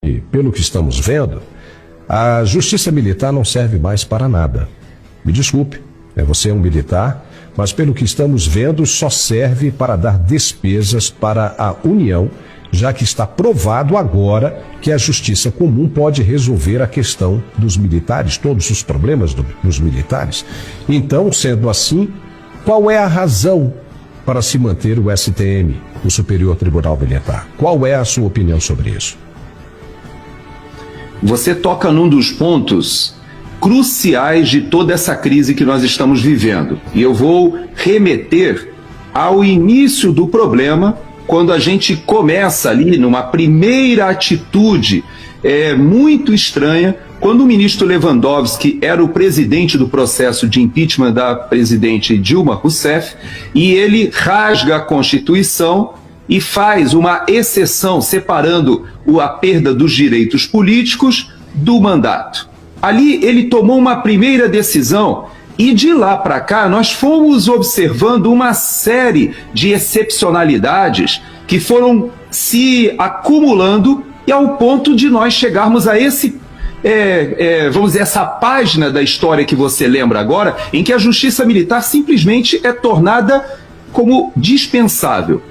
E, pelo que estamos vendo, a justiça militar não serve mais para nada. Me desculpe, você é um militar, mas pelo que estamos vendo, só serve para dar despesas para a União, já que está provado agora que a justiça comum pode resolver a questão dos militares, todos os problemas dos militares. Então, sendo assim, qual é a razão para se manter o STM, o Superior Tribunal Militar? Qual é a sua opinião sobre isso? Você toca num dos pontos cruciais de toda essa crise que nós estamos vivendo. E eu vou remeter ao início do problema, quando a gente começa ali numa primeira atitude muito estranha, quando o ministro Lewandowski era o presidente do processo de impeachment da presidente Dilma Rousseff, e ele rasga a Constituição e faz uma exceção separando a perda dos direitos políticos do mandato. Ali ele tomou uma primeira decisão e de lá para cá nós fomos observando uma série de excepcionalidades que foram se acumulando e ao ponto de nós chegarmos a vamos dizer, essa página da história que você lembra agora, em que a justiça militar simplesmente é tornada como dispensável.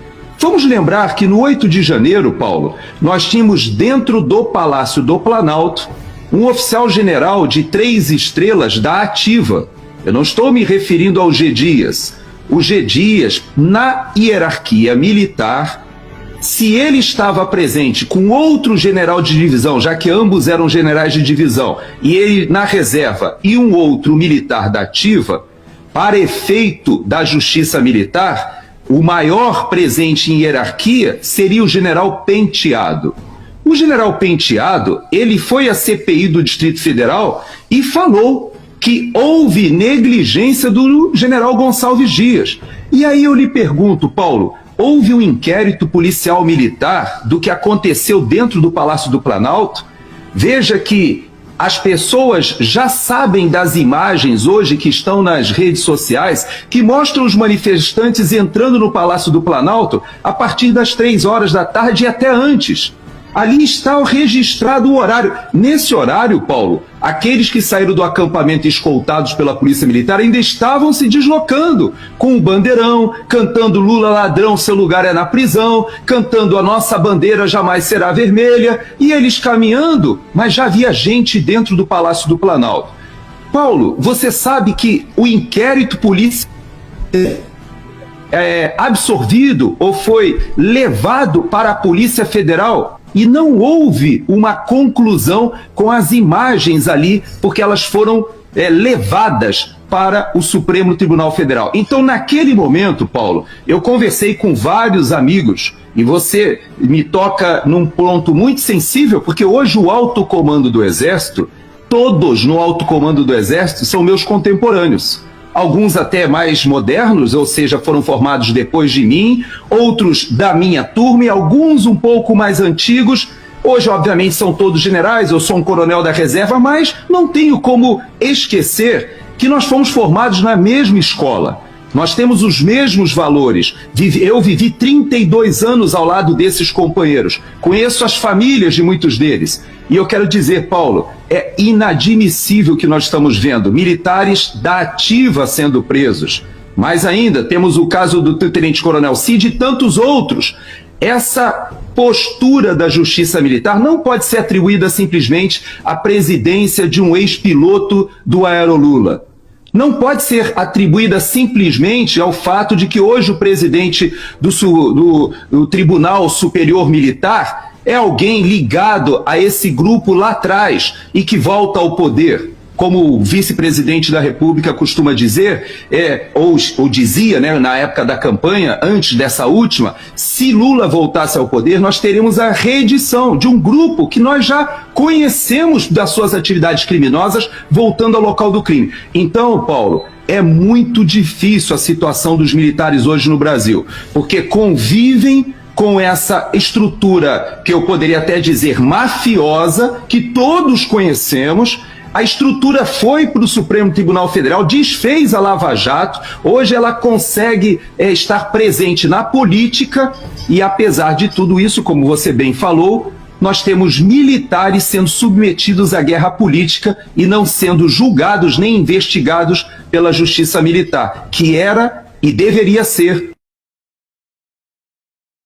Vamos lembrar que no 8 de janeiro, Paulo, nós tínhamos dentro do Palácio do Planalto um oficial general de 3 estrelas da Ativa. Eu não estou me referindo ao G. Dias. O G. Dias, na hierarquia militar, se ele estava presente com outro general de divisão, já que ambos eram generais de divisão, e ele na reserva e um outro militar da Ativa, para efeito da justiça militar, o maior presente em hierarquia seria o general Penteado. O general Penteado, ele foi à CPI do Distrito Federal e falou que houve negligência do general Gonçalves Dias. E aí eu lhe pergunto, Paulo, houve um inquérito policial militar do que aconteceu dentro do Palácio do Planalto? Veja que as pessoas já sabem das imagens hoje que estão nas redes sociais que mostram os manifestantes entrando no Palácio do Planalto a partir das 3 horas da tarde e até antes. Ali está registrado o horário. Nesse horário, Paulo, aqueles que saíram do acampamento escoltados pela Polícia Militar ainda estavam se deslocando, com o bandeirão, cantando Lula ladrão, seu lugar é na prisão, cantando a nossa bandeira jamais será vermelha, e eles caminhando, mas já havia gente dentro do Palácio do Planalto. Paulo, você sabe que o inquérito policial absorvido ou foi levado para a Polícia Federal e não houve uma conclusão com as imagens ali, porque elas foram levadas para o Supremo Tribunal Federal. Então, naquele momento, Paulo, eu conversei com vários amigos e você me toca num ponto muito sensível, porque hoje o alto comando do Exército, todos no alto comando do Exército são meus contemporâneos. Alguns até mais modernos, ou seja, foram formados depois de mim, outros da minha turma e alguns um pouco mais antigos. Hoje, obviamente, são todos generais, eu sou um coronel da reserva, mas não tenho como esquecer que nós fomos formados na mesma escola. Nós temos os mesmos valores. Eu vivi 32 anos ao lado desses companheiros. Conheço as famílias de muitos deles. E eu quero dizer, Paulo, é inadmissível o que nós estamos vendo. Militares da Ativa sendo presos. Mais ainda, temos o caso do tenente-coronel Cid e tantos outros. Essa postura da justiça militar não pode ser atribuída simplesmente à presidência de um ex-piloto do Aerolula. Não pode ser atribuída simplesmente ao fato de que hoje o presidente do Tribunal Superior Militar é alguém ligado a esse grupo lá atrás e que volta ao poder. Como o vice-presidente da República costuma dizer, ou dizia, né, na época da campanha, antes dessa última, se Lula voltasse ao poder, nós teríamos a reedição de um grupo que nós já conhecemos das suas atividades criminosas, voltando ao local do crime. Então, Paulo, é muito difícil a situação dos militares hoje no Brasil, porque convivem com essa estrutura que eu poderia até dizer mafiosa, que todos conhecemos. A estrutura foi para o Supremo Tribunal Federal, desfez a Lava Jato, hoje ela consegue estar presente na política e, apesar de tudo isso, como você bem falou, nós temos militares sendo submetidos à guerra política e não sendo julgados nem investigados pela justiça militar, que era e deveria ser